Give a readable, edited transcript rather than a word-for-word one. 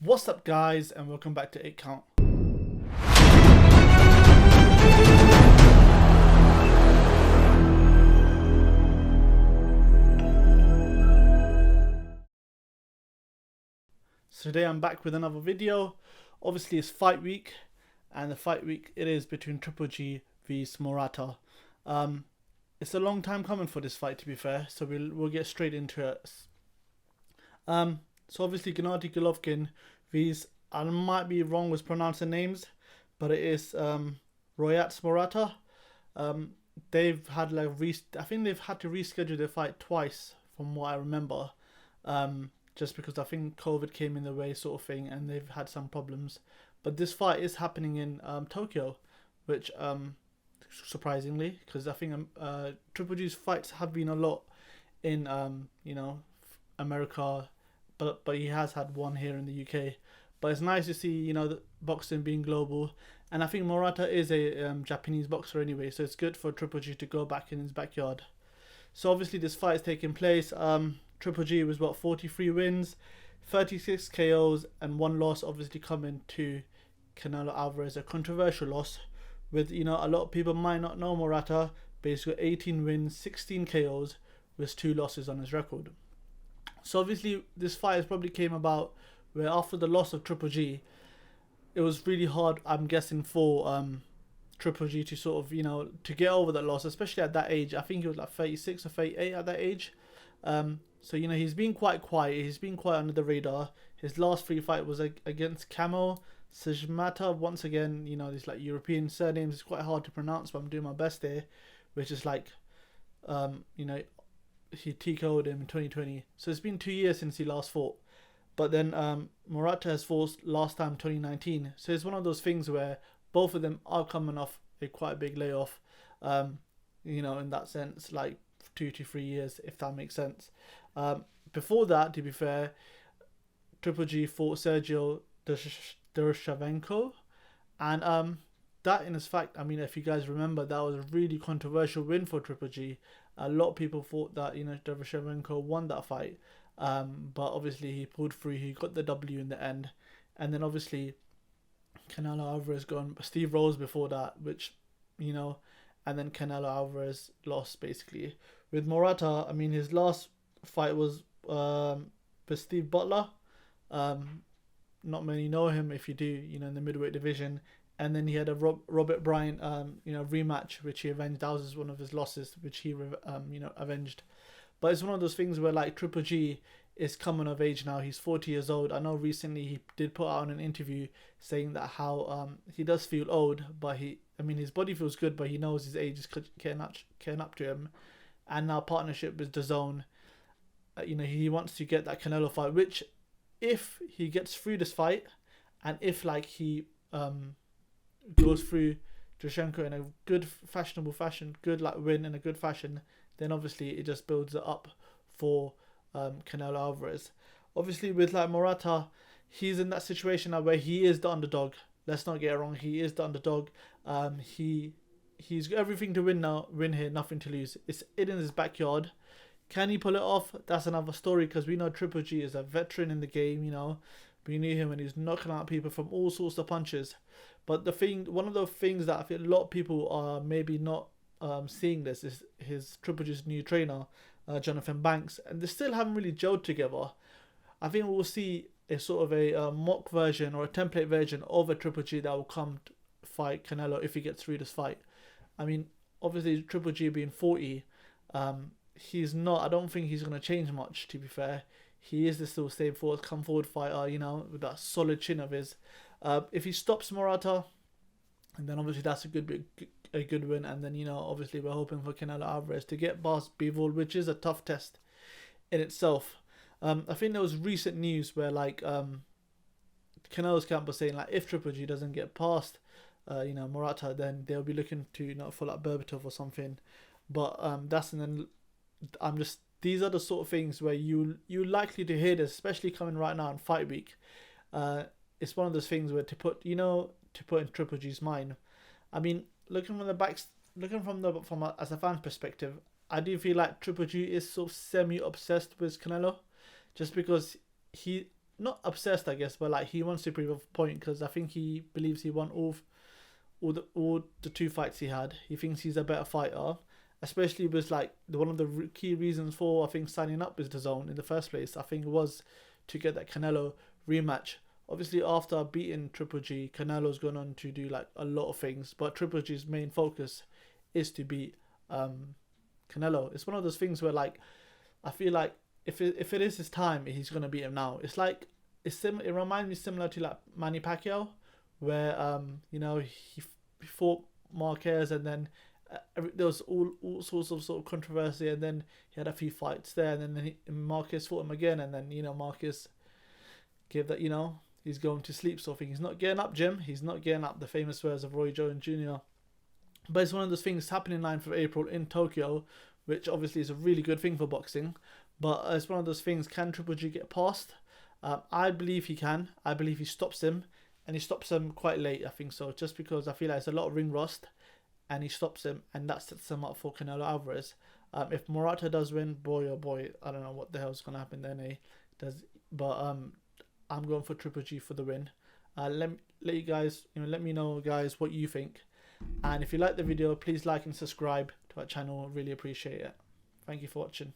What's up guys, and welcome back to 8 Count. So today I'm back with another video. Obviously it's fight week, and the fight week it is between Trilogy vs Murata. It's a long time coming for this fight, to be fair, so we'll get straight into it. So obviously Gennady Golovkin vs, I might be wrong with pronouncing names, but it is Royats Murata. They've had I think they've had to reschedule their fight twice, from what I remember. Just because I think COVID came in the way, sort of thing, and they've had some problems. But this fight is happening in Tokyo, which surprisingly, because I think Triple G's fights have been a lot in America, but he has had one here in the UK. But it's nice to see the boxing being global, and I think Murata is a Japanese boxer anyway, so it's good for Triple G to go back in his backyard. So obviously this fight is taking place. Triple G was 43 wins, 36 KOs, and one loss, obviously coming to Canelo Alvarez, a controversial loss. With a lot of people might not know Murata, but he's got 18 wins, 16 KOs, with 2 losses on his record. So obviously this fight has probably came about where after the loss of Triple G, it was really hard, I'm guessing, for Triple G to sort of to get over that loss, especially at that age. I think he was like 36 or 38 at that age. So he's been quite quiet. He's been quite under the radar. His last 3 fight was against Camo Sejmata. Once again, these like European surnames, it's quite hard to pronounce, but I'm doing my best here. Which is like, he TKO'd him in 2020. So it's been 2 years since he last fought. But then Murata has fought last time 2019. So it's one of those things where both of them are coming off a quite big layoff. In that sense, like 2 to 3 years, if that makes sense. Before that, to be fair, Triple G fought Sergio Dershchenko, and that in fact, if you guys remember, that was a really controversial win for Triple G. A lot of people thought that Dershchenko won that fight, but obviously he pulled through. He got the W in the end, and then obviously Canelo Alvarez gone Steve Rose before that, which and then Canelo Alvarez lost basically. With Murata, his last fight was with Steve Butler. Not many know him. If you do, in the middleweight division. And then he had a Robert Bryant, rematch, which he avenged. That was one of his losses, which he, avenged. But it's one of those things where like Triple G is coming of age now. He's 40 years old. I know recently he did put out an interview saying that how he does feel old, but his body feels good, but he knows his age is getting up to him. And now partnership with DAZN, he wants to get that Canelo fight, which if he gets through this fight, and if like he goes through Dershchenko in a good fashionable fashion, good like win in a good fashion, then obviously it just builds it up for Canelo Alvarez. Obviously with like Murata, he's in that situation now where he is the underdog. Let's not get it wrong, he is the underdog. He's got everything to win here, nothing to lose. It's in his backyard. Can he pull it off? That's another story, because we know Triple G is a veteran in the game. We knew him and he's knocking out people from all sorts of punches. But one of the things that I feel a lot of people are maybe not seeing this is his Triple G's new trainer, Jonathan Banks, and they still haven't really gelled together. I think we'll see a sort of a mock version or a template version of a Triple G that will come to fight Canelo if he gets through this fight. Obviously Triple G being 40, he's not. I don't think he's going to change much, to be fair. He is the still same come forward fighter, with that solid chin of his. If he stops Murata, and then obviously that's a good win, and then obviously we're hoping for Canelo Alvarez to get past Bivol, which is a tough test in itself. I think there was recent news where like Canelo's camp was saying like if Triple G doesn't get past Murata, then they'll be looking to for like Berbatov or something. But these are the sort of things where you're likely to hear this, especially coming right now in fight week. It's one of those things where to put in Triple G's mind. Looking from as a fan's perspective, I do feel like Triple G is sort of semi obsessed with Canelo, just because not obsessed, I guess, but like he wants to prove a point because I think he believes he won all the two fights he had. He thinks he's a better fighter, especially with like one of the key reasons for I think signing up with the Zone in the first place. I think was to get that Canelo rematch. Obviously, after beating Triple G, Canelo's gone on to do like a lot of things, but Triple G's main focus is to beat Canelo. It's one of those things where like I feel like if it is his time, he's gonna beat him now. It's like it reminds me similar to like Manny Pacquiao, where you know he fought Marquez and then there was all sorts of sort of controversy, and then he had a few fights there, and then Marquez fought him again, and then you know Marquez gave that, you know, he's going to sleep sort of thing. He's not getting up, Jim. He's not getting up. The famous words of Roy Jones Jr. But it's one of those things happening 9th of April in Tokyo, which obviously is a really good thing for boxing. But it's one of those things, can Triple G get past? I believe he can. I believe he stops him, and he stops him quite late, I think so. Just because I feel like it's a lot of ring rust, and he stops him, and that sets him up for Canelo Alvarez. If Murata does win, boy oh boy, I don't know what the hell's going to happen then, But I'm going for Triple G for the win. Let you guys, let me know, guys, what you think. And if you like the video, please like and subscribe to our channel. Really appreciate it. Thank you for watching.